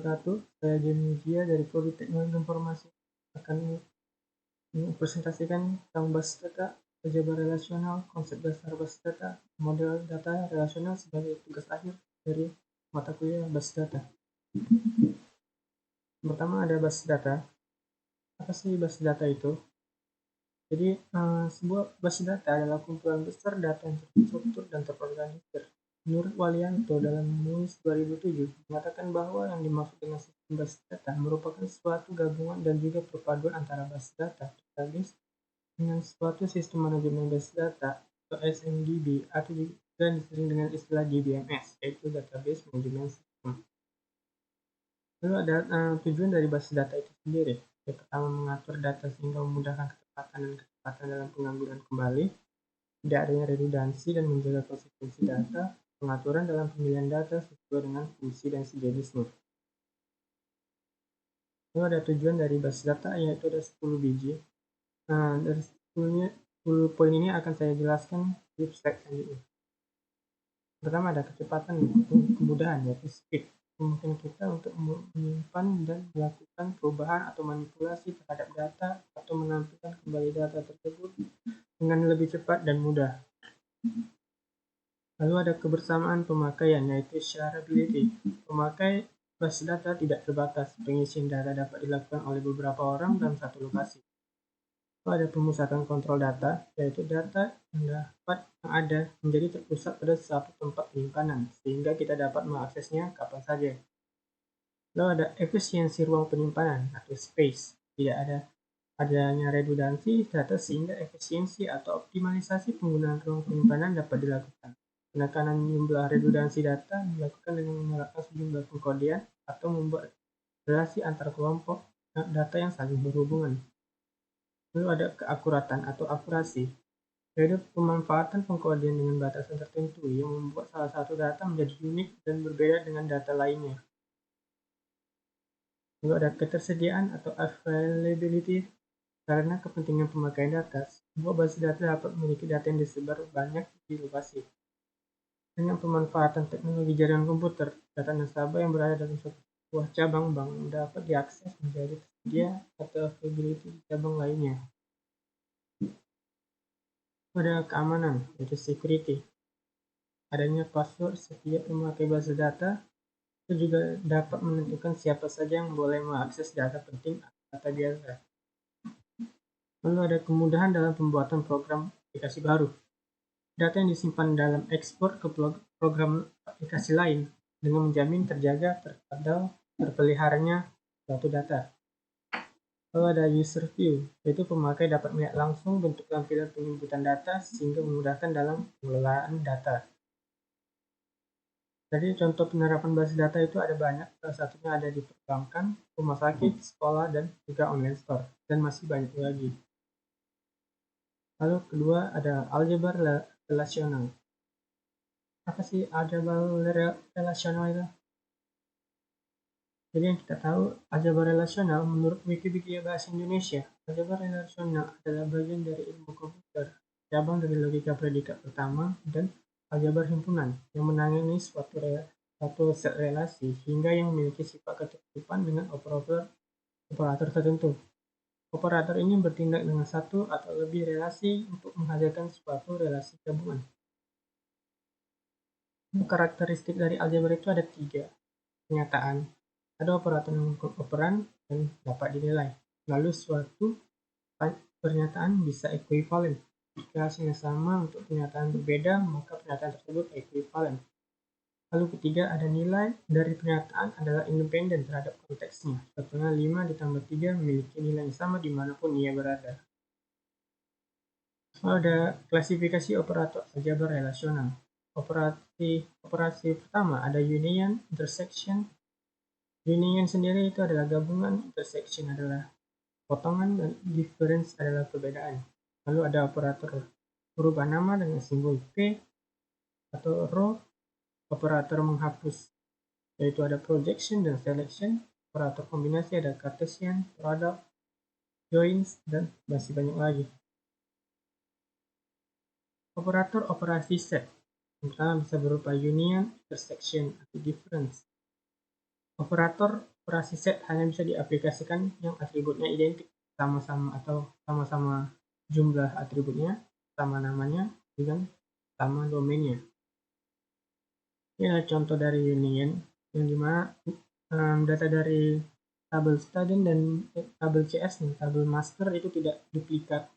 wabarakatuh. Saya Jimmy Jia dari Prodi Teknologi Informasi akan mempresentasikan tentang basis data, aljabar relasional, konsep dasar basis data, model data relasional sebagai tugas akhir dari mata kuliah basis data. Pertama ada basis data. Apa sih basis data itu? Jadi sebuah basis data adalah kumpulan besar data yang terstruktur dan terorganisir. Menurut Walianto dalam MUIS 2007 mengatakan bahwa yang dimaksud dengan sistem basis data merupakan suatu gabungan dan juga perpaduan antara basis data database dengan suatu sistem manajemen basis data atau SMDB atau juga disering dengan istilah DBMS, yaitu database management system. Lalu ada tujuan dari basis data itu sendiri. Yang pertama, mengatur data sehingga memudahkan ketepatan dan kecepatan dalam pengambilan kembali, tidak adanya redundansi dan menjaga konsistensi data, pengaturan dalam pemilihan data sesuai dengan fungsi dan sejenisnya. Lalu ada tujuan dari basis data, yaitu ada 10 biji. Dari 10 poin ini akan saya jelaskan di slide selanjutnya. Pertama ada kecepatan dan kemudahan, yaitu speed. Memungkinkan kita untuk menyimpan dan melakukan perubahan atau manipulasi terhadap data atau menampilkan kembali data tersebut dengan lebih cepat dan mudah. Lalu ada kebersamaan pemakaian, yaitu shareability. Pemakai basis data tidak terbatas. Pengisian data dapat dilakukan oleh beberapa orang dalam satu lokasi. Lalu ada pemusatan kontrol data, yaitu data yang ada menjadi terpusat pada satu tempat penyimpanan, sehingga kita dapat mengaksesnya kapan saja. Lalu ada efisiensi ruang penyimpanan atau space. Tidak adanya redundansi data sehingga efisiensi atau optimalisasi penggunaan ruang penyimpanan dapat dilakukan. Penekanan jumlah redundansi data dilakukan dengan menerapkan sejumlah pengkodean atau membuat relasi antar kelompok data yang saling berhubungan. Lalu ada keakuratan atau akurasi, yaitu pemanfaatan pengkodean dengan batasan tertentu yang membuat salah satu data menjadi unik dan berbeda dengan data lainnya. Lalu ada ketersediaan atau availability, karena kepentingan pemakaian data, sebuah basis data dapat memiliki data yang disebar banyak di lokasi. Dengan pemanfaatan teknologi jaringan komputer, data nasabah yang berada dalam sebuah cabang bank dapat diakses menjadi tersedia atau availability di cabang lainnya. Ada keamanan, yaitu security. Adanya password setiap pemakai basis data itu juga dapat menentukan siapa saja yang boleh mengakses data penting atau data biasa. Lalu ada kemudahan dalam pembuatan program aplikasi baru. Data yang disimpan dalam ekspor ke program aplikasi lain dengan menjamin terjaga, terpeliharanya suatu data. Lalu ada user view, yaitu pemakai dapat melihat langsung bentuk tampilan penginputan data sehingga memudahkan dalam pengelolaan data. Jadi contoh penerapan basis data itu ada banyak, salah satunya ada di perbankan, rumah sakit, sekolah, dan juga online store, dan masih banyak lagi. Lalu kedua ada aljabar relasional. Apa sih aljabar relasional itu? Jadi yang kita tahu, aljabar relasional menurut Wikipedia Bahasa Indonesia, aljabar relasional adalah bagian dari ilmu komputer, cabang dari logika predikat pertama, dan aljabar himpunan yang menangani suatu set relasi hingga yang memiliki sifat ketertiban dengan operator tertentu. Operator ini bertindak dengan satu atau lebih relasi untuk menghasilkan suatu relasi gabungan. Karakteristik dari aljabar itu ada 3. Pernyataan. Ada operator yang operan dan dapat dinilai. Lalu suatu pernyataan bisa ekuivalen. Jika hasilnya sama untuk pernyataan berbeda, maka pernyataan tersebut ekuivalen. Lalu ketiga, ada nilai dari pernyataan adalah independen terhadap konteksnya. Contohnya 5 ditambah 3 memiliki nilai yang sama dimanapun ia berada. Lalu ada klasifikasi operator aljabar relasional. Operasi pertama ada union, intersection. Union sendiri itu adalah gabungan, intersection adalah potongan, dan difference adalah perbedaan. Lalu ada operator merubah nama dengan simbol P atau row, operator menghapus, yaitu ada projection dan selection, operator kombinasi ada Cartesian, product, joins, dan masih banyak lagi. Operator operasi set, yang pertama bisa berupa union, intersection, atau difference. Operator operasi set hanya bisa diaplikasikan yang atributnya identik sama-sama atau sama-sama jumlah atributnya, sama namanya, dan sama domainnya. Ini adalah contoh dari union, yang dimana data dari tabel student dan tabel CS nih, tabel master itu tidak duplikat.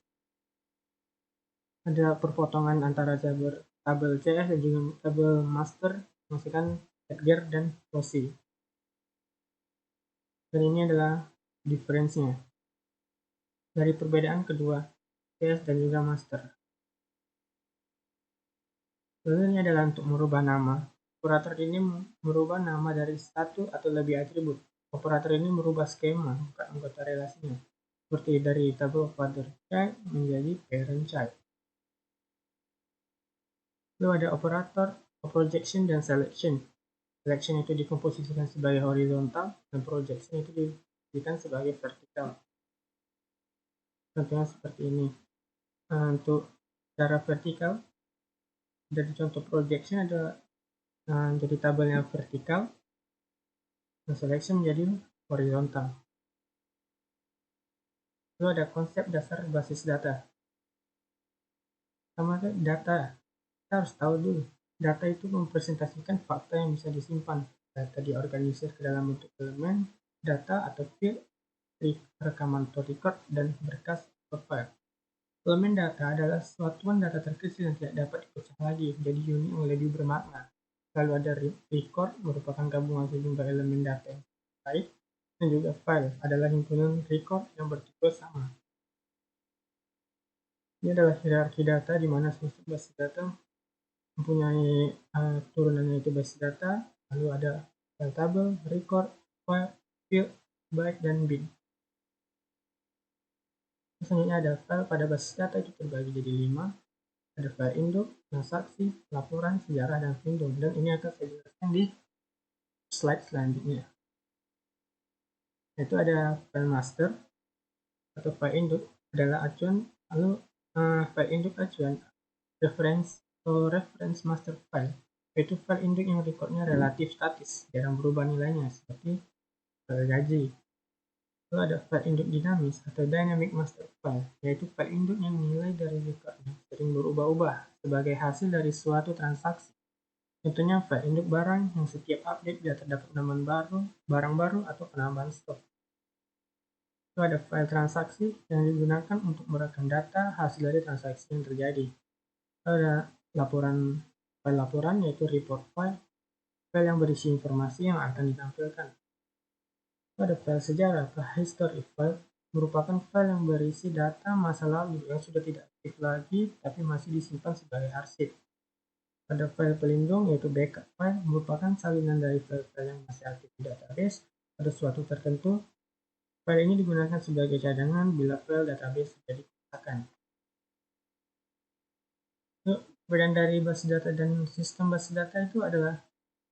Ada perpotongan antara tabel CS dan juga tabel master, menghasilkan Edgar dan Rossi. Dan ini adalah difference-nya dari perbedaan kedua CS dan juga master. Lalu ini adalah untuk merubah nama. Operator ini merubah nama dari satu atau lebih atribut. Operator ini merubah skema, bukan anggota relasinya. Seperti dari tabel father child menjadi parent child. Lalu ada operator projection dan selection. Selection itu dikomposisikan sebagai horizontal dan projection itu dijadikan sebagai vertikal. Contohnya seperti ini. Untuk cara vertikal, dari contoh projection ada jadi tabelnya vertikal, dan selection menjadi horizontal. Lalu ada konsep dasar basis data. Sama data, kita harus tahu dulu. Data itu mempresentasikan fakta yang bisa disimpan. Data diorganisir ke dalam bentuk elemen, data atau field, rekaman atau record, dan berkas atau file. Elemen data adalah satuan data terkecil yang tidak dapat dipecah lagi menjadi unit yang lebih bermakna. Lalu ada record, merupakan gabungan sejumlah elemen data yang baik, dan juga file adalah himpunan record yang bertipe sama. Ini adalah hierarki data di mana sistem basis data mempunyai turunannya itu basis data, lalu ada file tabel, record, file, field, byte, dan bin. Selanjutnya ada file pada basis data itu terbagi jadi 5. Ada file induk, transaksi, laporan, sejarah, dan window. Dan ini akan saya jelaskan di slide selanjutnya. Yaitu ada file master atau file induk adalah acuan, lalu file induk acuan reference master file, yaitu file induk yang recordnya relatif statis, jarang berubah nilainya, seperti file gaji. Lalu ada file induk dinamis atau dynamic master file, yaitu file induk yang nilai dari recordnya sering berubah-ubah sebagai hasil dari suatu transaksi. Contohnya file induk barang yang setiap update bila terdapat penambahan barang baru atau penambahan stok. Itu ada file transaksi yang digunakan untuk merekam data hasil dari transaksi yang terjadi. Ada file laporan yaitu report file yang berisi informasi yang akan ditampilkan. Ada file sejarah atau history file, merupakan file yang berisi data masa lalu yang sudah tidak aktif lagi tapi masih disimpan sebagai arsip. Ada file pelindung yaitu backup file, merupakan salinan dari file-file yang masih aktif di database pada suatu tertentu. File ini digunakan sebagai cadangan bila file database terjadi kerusakan. Perbedaan dari basis data dan sistem basis data itu adalah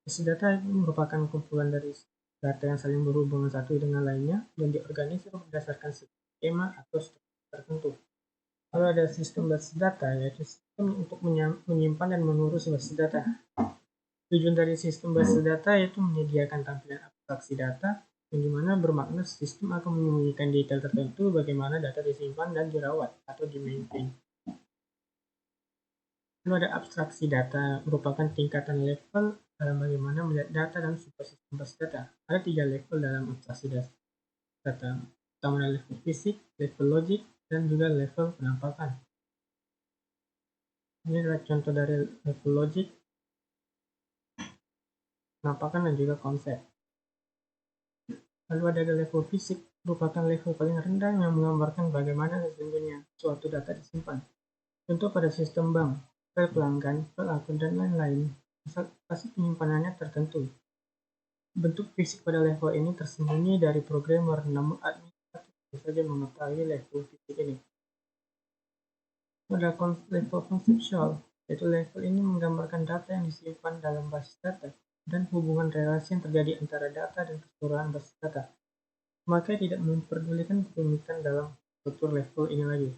basis data itu merupakan kumpulan dari data yang saling berhubungan satu dengan lainnya dan diorganisir berdasarkan skema atau struktur tertentu. Lalu ada sistem basis data, yaitu sistem untuk menyimpan dan mengurus basis data. Tujuan dari sistem basis data yaitu menyediakan tampilan abstraksi data, yang dimana bermakna sistem akan menyembunyikan detail tertentu bagaimana data disimpan dan dirawat atau di-maintain. Lalu ada abstraksi data, merupakan tingkatan level dalam bagaimana melihat data dalam sebuah sistem basis data. Ada 3 level dalam abstraksi data, pertama level fisik, level logik, dan juga level penampakan. Ini adalah contoh dari level logik, penampakan, dan juga konsep. Lalu ada level fisik, merupakan level paling rendah yang menggambarkan bagaimana sesungguhnya suatu data disimpan. Contoh pada sistem bank, file pelanggan, file akun, dan lain-lain, asal penyimpanannya tertentu. Bentuk fisik pada level ini tersembunyi dari programmer, namun administrator bisa saja mengetahui level fisik ini. Pada level konseptual, yaitu level ini menggambarkan data yang disimpan dalam basis data dan hubungan relasi yang terjadi antara data dan keseluruhan basis data. Maka tidak memperdulikan kerumitan dalam struktur level ini lagi.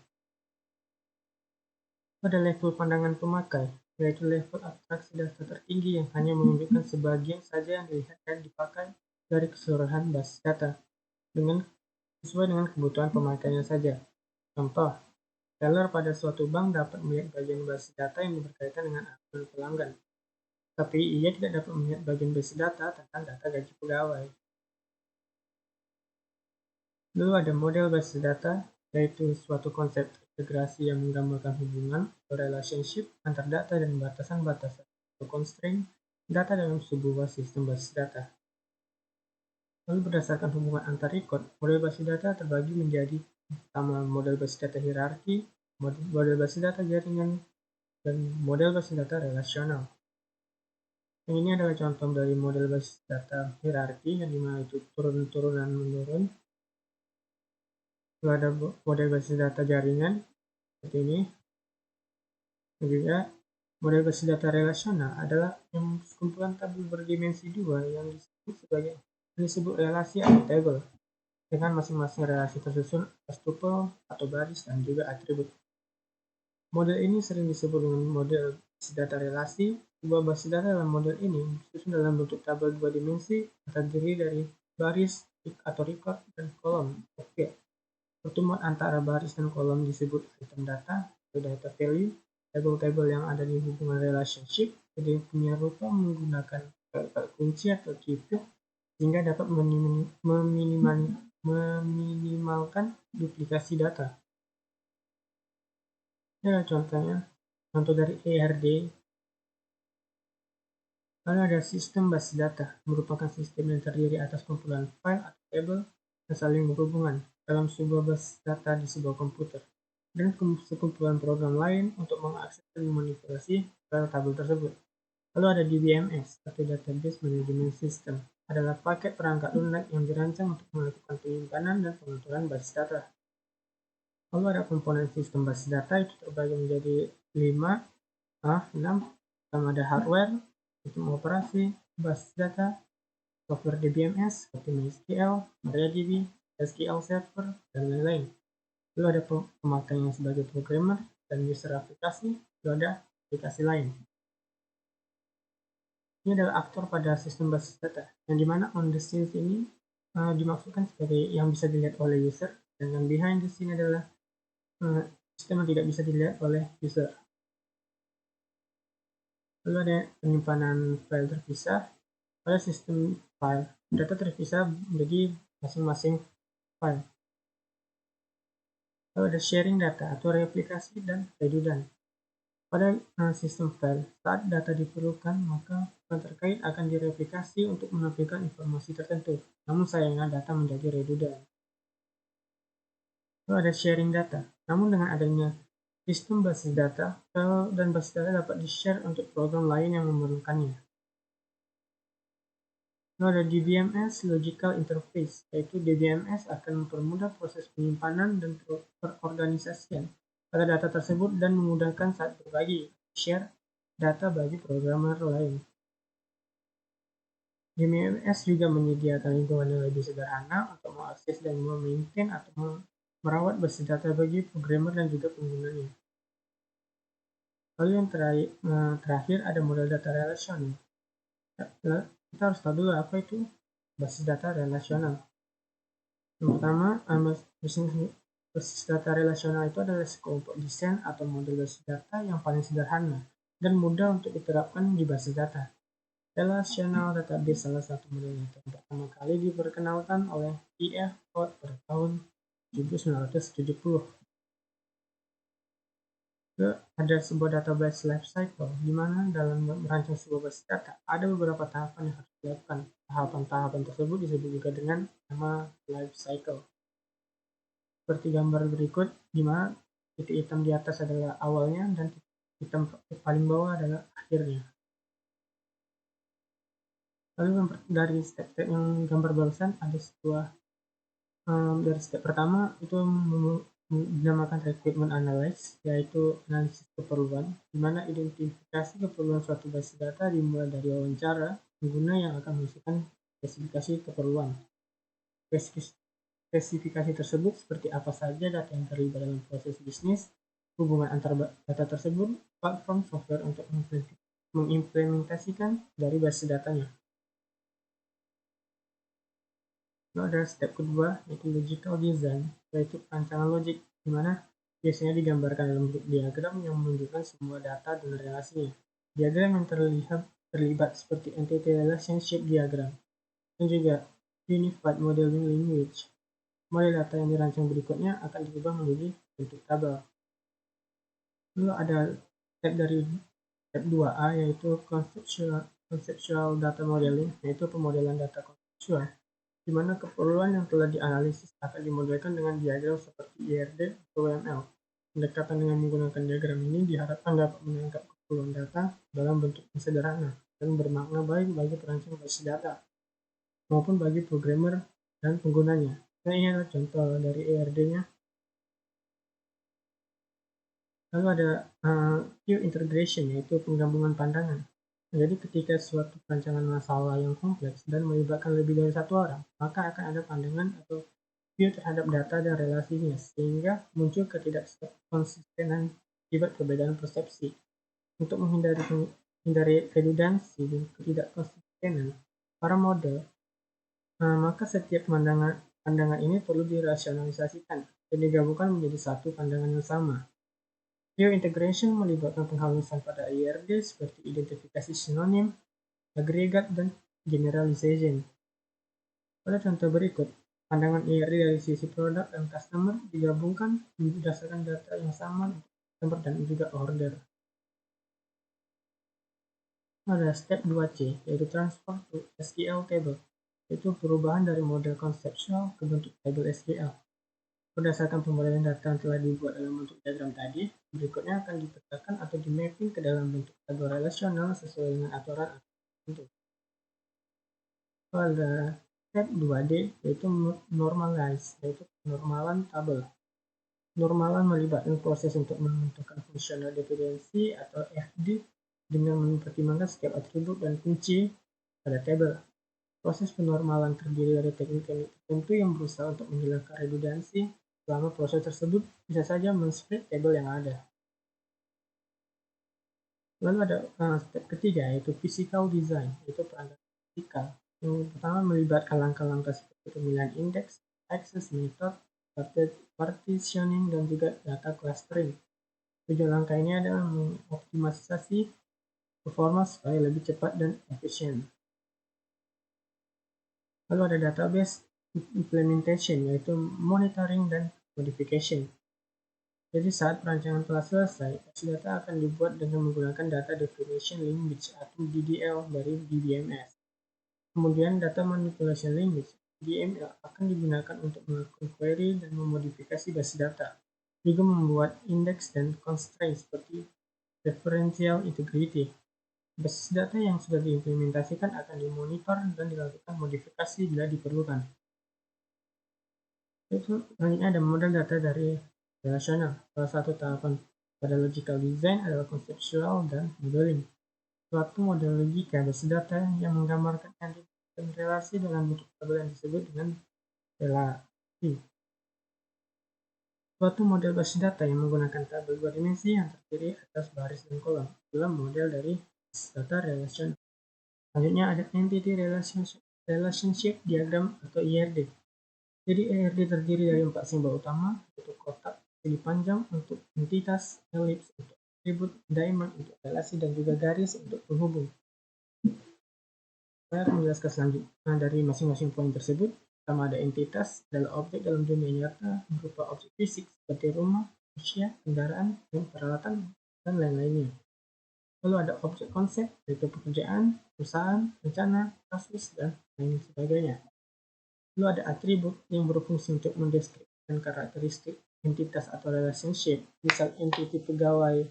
Pada level pandangan pemakai, yaitu level abstraksi data tertinggi yang hanya menunjukkan sebagian saja yang dilihat dan dipakai dari keseluruhan basis data sesuai dengan kebutuhan pemakainya saja. Contoh, teller pada suatu bank dapat melihat bagian basis data yang berkaitan dengan akun pelanggan, tapi ia tidak dapat melihat bagian basis data tentang data gaji pegawai. Lalu ada model basis data, yaitu suatu konsep integrasi yang menggambarkan hubungan atau relationship antar data dan batasan-batasan atau constraint data dalam sebuah sistem basis data. Lalu berdasarkan hubungan antar record, model basis data terbagi menjadi pertama model basis data hierarki, model basis data jaringan, dan model basis data relasional. Yang ini adalah contoh dari model basis data hierarki, yang dimana itu turun-turunan menurun. Lalu ada model basis data jaringan, seperti ini. Dan juga model basis data relasional adalah yang sekumpulan tabel berdimensi 2 yang disebut relasi atau table, dengan masing-masing relasi tersusun atas tuple atau baris dan juga atribut. Model ini sering disebut dengan model basis data relasi. Sebuah basis data dalam model ini disusun dalam bentuk tabel 2 dimensi yang terdiri dari baris atau record dan kolom atau field. Pertemuan antara baris dan kolom disebut item data atau data value. Tabel-tabel yang ada di hubungan relationship jadi punya rupa menggunakan kunci atau key field sehingga dapat meminimalkan duplikasi data. Ini contohnya, contoh dari ERD. Lalu ada sistem basis data, merupakan sistem yang terdiri atas kumpulan file atau table yang saling berhubungan dalam sebuah basis data di sebuah komputer, dan sekumpulan program lain untuk mengakses dan memanipulasi file tabel tersebut. Lalu ada DBMS atau Database Management System, adalah paket perangkat lunak yang dirancang untuk melakukan penyimpanan dan pengaturan basis data. Lalu ada komponen sistem basis data, itu terbagi menjadi 6. Pertama ada hardware, sistem operasi, basis data, software DBMS seperti MySQL, MariaDB, SQL Server, dan lain-lain. Lalu ada pemakainya sebagai programmer dan user aplikasi, lalu ada aplikasi lain. Ini adalah aktor pada sistem basis data, yang dimana on the scenes ini dimaksudkan sebagai yang bisa dilihat oleh user, dan yang behind the scene adalah sistem yang tidak bisa dilihat oleh user. Lalu ada penyimpanan file terpisah. Pada sistem file, data terpisah menjadi masing-masing file. Lalu ada sharing data atau replikasi dan redundant. Pada sistem file, saat data diperlukan, maka file terkait akan direplikasi untuk menampilkan informasi tertentu, namun sayangnya data menjadi redundant. Lalu ada sharing data, namun dengan adanya sistem basis data, file dan basis data dapat di-share untuk program lain yang memerlukannya. Lalu ada DBMS Logical Interface, yaitu DBMS akan mempermudah proses penyimpanan dan perorganisasian pada data tersebut dan memudahkan saat berbagi, share data bagi programmer lain. DBMS juga menyediakan lingkungan yang lebih sederhana untuk mengakses dan memaintain atau merawat basis data bagi programmer dan juga penggunanya. Lalu yang terakhir ada model data relasional. Kita harus tahu dulu apa itu basis data relasional. Yang pertama, basis data relasional itu adalah sekelompok desain atau model basis data yang paling sederhana dan mudah untuk diterapkan di basis data. Relational database salah satu model yang pertama kali diperkenalkan oleh E.F. Ford pada tahun 1970. Ada sebuah database life cycle, di mana dalam merancang sebuah basis data ada beberapa tahapan yang harus dilakukan. Tahapan-tahapan tersebut disebut juga dengan nama life cycle. Seperti gambar berikut, di mana titik hitam di atas adalah awalnya dan titik hitam paling bawah adalah akhirnya. Lalu dari step-step yang gambar barusan ada sebuah dari step pertama itu dinamakan requirement analysis, yaitu analisis keperluan, di mana identifikasi keperluan suatu basis data dimulai dari wawancara pengguna yang akan mengisikan spesifikasi keperluan. Spesifikasi tersebut seperti apa saja data yang terlibat dalam proses bisnis, hubungan antar data tersebut, platform software untuk mengimplementasikan dari basis datanya. Lalu ada step kedua, yaitu logical design, yaitu perancangan logik, di mana biasanya digambarkan dalam bentuk diagram yang menunjukkan semua data dan relasinya. Diagram yang terlibat seperti entity relationship diagram, dan juga unified modeling language. Model data yang dirancang berikutnya akan diubah menjadi bentuk tabel. Lalu ada step 2A, yaitu conceptual data modeling, yaitu pemodelan data konseptual, di mana keperluan yang telah dianalisis akan dimodelkan dengan diagram seperti IRD atau WML. Pendekatan dengan menggunakan diagram ini diharapkan dapat menangkap keperluan data dalam bentuk yang sederhana dan bermakna baik bagi perancang basis data maupun bagi programmer dan penggunanya. Nah, ini adalah contoh dari IRD-nya. Lalu ada view integration, yaitu penggabungan pandangan. Jadi ketika suatu perancangan masalah yang kompleks dan melibatkan lebih dari satu orang, maka akan ada pandangan atau view terhadap data dan relasinya, sehingga muncul ketidakkonsistenan akibat perbedaan persepsi. Untuk menghindari redundansi dan ketidakkonsistenan para model, maka setiap pandangan ini perlu dirasionalisasikan dan digabungkan menjadi satu pandangan yang sama. View integration melibatkan penghalusan pada IRD seperti identifikasi sinonim, agregat, dan generalization. Pada contoh berikut, pandangan IRD dari sisi produk dan customer digabungkan berdasarkan data yang sama untuk customer dan juga order. Ada step 2C, yaitu transfer to SQL table, yaitu perubahan dari model konseptual ke bentuk tabel SQL. Berdasarkan pemodelan data yang telah dibuat dalam bentuk diagram tadi, berikutnya akan dipetakan atau di-mapping ke dalam bentuk tabel relasional sesuai dengan aturan tertentu. Pada step 2D, yaitu normalize, yaitu penormalan tabel. Normalan melibatkan proses untuk menentukan functional dependency atau FD dengan mempertimbangkan setiap atribut dan kunci pada tabel. Proses penormalan terdiri dari teknik-teknik tertentu yang berusaha untuk menghilangkan redundansi. Selama proses tersebut bisa saja men-split tabel yang ada. Lalu ada step ketiga, yaitu physical design, yaitu perancangan fisikal. Yang pertama melibatkan langkah-langkah seperti pemilihan indeks, access method, partitioning, dan juga data clustering. Tujuan langkah ini adalah mengoptimalisasi performa supaya lebih cepat dan efisien. Lalu ada database implementation, yaitu monitoring dan modification. Jadi saat perancangan telah selesai, data akan dibuat dengan menggunakan Data Definition Language atau DDL dari DBMS. Kemudian Data Manipulation Language (DML) akan digunakan untuk melakukan query dan memodifikasi basis data, juga membuat indeks dan constraint seperti referential integrity. Basis data yang sudah diimplementasikan akan dimonitor dan dilakukan modifikasi bila diperlukan. Itu selanjutnya ada model data dari relasional. Salah satu tahapan pada logical design adalah konseptual dan modeling. Suatu model logika basis data yang menggambarkan entitas dan relasi dalam bentuk tabel yang disebut dengan relasi. Suatu model basis data yang menggunakan tabel dua dimensi yang terdiri atas baris dan kolom adalah model dari basis data relasional. Selanjutnya ada entity relationship diagram atau IRD. Jadi IRD terdiri dari 4 simbol utama, yaitu kotak, segi panjang untuk entitas, elips untuk atribut, diamond untuk relasi, dan juga garis untuk penghubung. Saya akan menjelaskan selanjutnya dari masing-masing poin tersebut. Pertama ada entitas, adalah objek dalam dunia nyata berupa objek fisik seperti rumah, manusia, kendaraan, dan peralatan, dan lain-lainnya. Lalu ada objek konsep, yaitu pekerjaan, perusahaan, rencana, kasus, dan lain sebagainya. Lalu ada atribut yang berfungsi untuk mendeskripsikan karakteristik entitas atau relationship. Misal entiti pegawai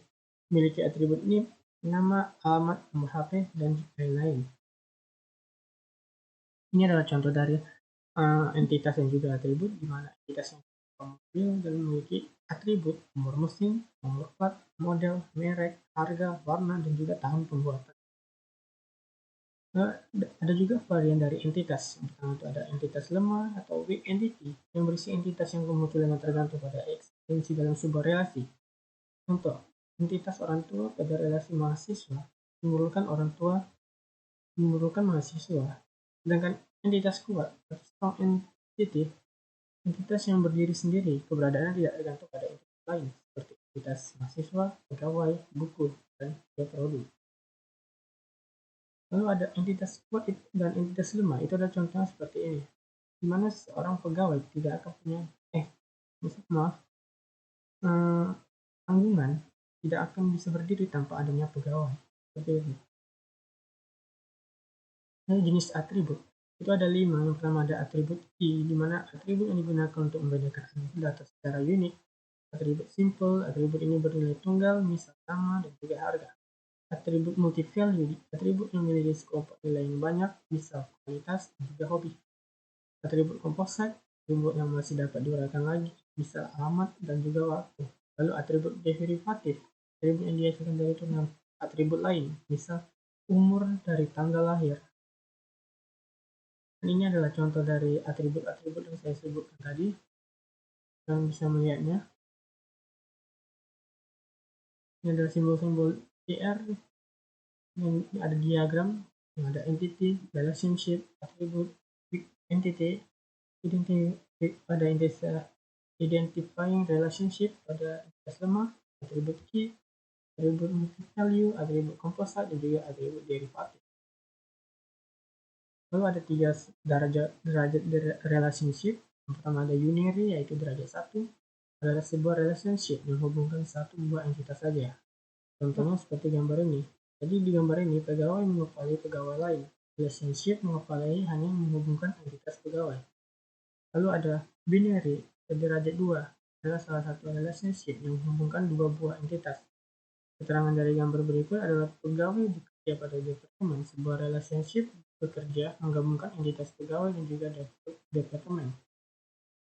memiliki atribut NIP, nama, alamat, nomor HP, dan lain-lain. Ini adalah contoh dari entitas yang juga atribut, di mana entitas yang mobil dan memiliki atribut nomor mesin, nomor plat, model, merek, harga, warna, dan juga tahun pembuatan. Ada juga varian dari entitas. Yang pertama itu ada entitas lemah atau weak entity yang berisi entitas yang kemunculannya tergantung pada eksistensi dalam sebuah relasi. Contoh, entitas orang tua pada relasi mahasiswa memerlukan orang tua memerlukan mahasiswa. Sedangkan entitas kuat atau strong entity, entitas yang berdiri sendiri, keberadaannya tidak tergantung pada entitas lain, seperti entitas mahasiswa, pegawai, buku, dan produk. Lalu ada entitas kuat dan entitas lemah, itu ada contohnya seperti ini, di mana seorang pegawai tidak akan punya tanggungan tidak akan bisa berdiri tanpa adanya pegawai, seperti itu. Nah, jenis atribut itu ada 5. Yang pertama ada atribut key, di mana atribut yang digunakan untuk membedakan data secara unik. Atribut simple, atribut ini bernilai tunggal, misal nama dan juga harga. Atribut multi-value, atribut yang memiliki sekelompok nilai yang banyak, misal kualitas dan juga hobi. Atribut composite, atribut yang masih dapat diuraikan lagi, misal alamat dan juga waktu. Lalu atribut derivatif, atribut yang dihasilkan dari turunan atribut lain, misal umur dari tanggal lahir. Dan ini adalah contoh dari atribut-atribut yang saya sebutkan tadi. Kalian bisa melihatnya. Ini adalah simbol-simbol PR, yang ada diagram, yang ada entity, relationship, atribut, entity, pada identifying relationship, pada entitas lemah, atribut key, atribut multi-value, atribut composite, dan juga atribut derivatif. Lalu ada 3 derajat relationship. Yang pertama ada unary, yaitu derajat 1, adalah sebuah relationship menghubungkan satu buah entitas saja. Contohnya seperti gambar ini. Jadi di gambar ini pegawai mengepalai pegawai lain. Relationship mengepalai hanya menghubungkan entitas pegawai. Lalu ada binary, derajat 2, adalah salah satu relationship yang menghubungkan 2 buah entitas. Keterangan dari gambar berikut adalah pegawai bekerja pada departemen. Sebuah relationship bekerja menggabungkan entitas pegawai dan juga departemen.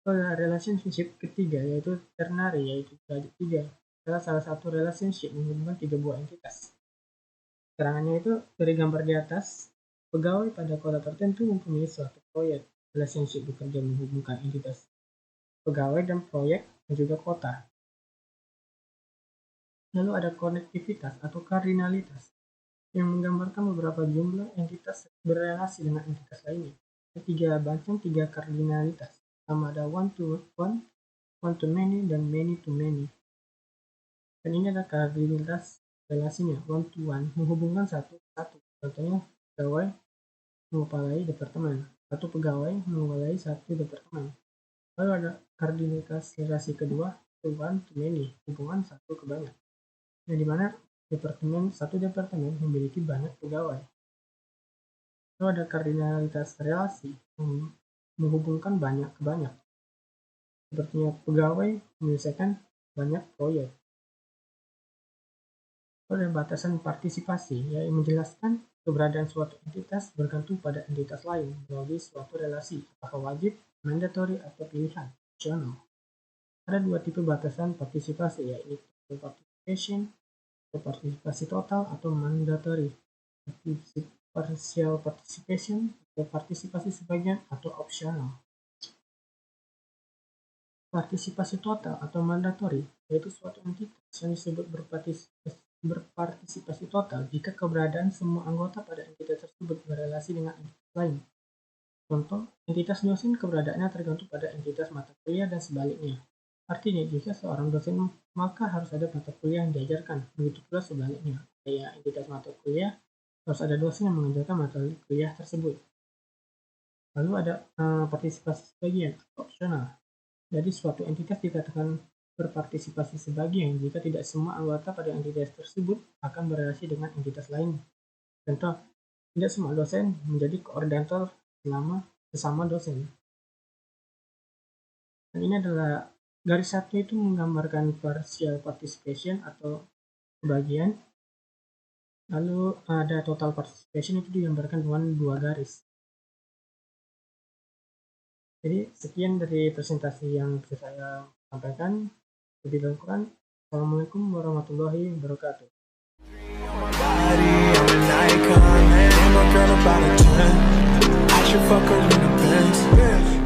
Pada relationship ketiga yaitu ternary, yaitu derajat 3, adalah salah satu relationship menghubungkan 3 buah entitas. Keterangannya itu dari gambar di atas, pegawai pada kota tertentu mempunyai suatu proyek. Relationship bekerja menghubungkan entitas pegawai dan proyek dan juga kota. Lalu ada konektivitas atau kardinalitas yang menggambarkan beberapa jumlah entitas berrelasi dengan entitas lainnya. Ada 3 kardinalitas. Pertama ada one to one, one to many, dan many to many. Dan ini adalah kardinalitas relasinya, one to one, menghubungkan satu ke satu. Contohnya pegawai mengepalai departemen, satu pegawai mengepalai satu departemen. Lalu ada kardinalitas relasi kedua, to one to many, hubungan satu ke banyak. Nah, di mana satu departemen memiliki banyak pegawai. Lalu ada kardinalitas relasi menghubungkan banyak ke banyak. Sepertinya pegawai menyelesaikan banyak proyek. Lalu ada batasan partisipasi, yang menjelaskan keberadaan suatu entitas bergantung pada entitas lain melalui suatu relasi, apakah wajib, mandatory, atau pilihan, optional. Ada 2 tipe batasan partisipasi, yaitu participation atau partisipasi total atau mandatory, partial participation atau partisipasi sebagian, atau optional. Partisipasi total atau mandatory yaitu suatu entitas yang disebut berpartisipasi total jika keberadaan semua anggota pada entitas tersebut berrelasi dengan entitas lain. Contoh, entitas dosen keberadaannya tergantung pada entitas mata kuliah dan sebaliknya. Artinya, jika seorang dosen maka harus ada mata kuliah yang diajarkan, begitu pula sebaliknya. Kayak entitas mata kuliah, harus ada dosen yang mengajarkan mata kuliah tersebut. Lalu ada partisipasi sebagian, opsional. Jadi suatu entitas dikatakan berpartisipasi sebagian jika tidak semua anggota pada entitas tersebut akan berrelasi dengan entitas lain. Contoh, tidak semua dosen menjadi koordinator sesama dosen. Dan ini adalah garis 1 itu menggambarkan partial participation atau sebagian. Lalu ada total participation itu digambarkan dengan 2 garis. Jadi sekian dari presentasi yang bisa saya sampaikan. Lebih dan kurang, Assalamualaikum warahmatullahi wabarakatuh. I should fuck her in the Benz.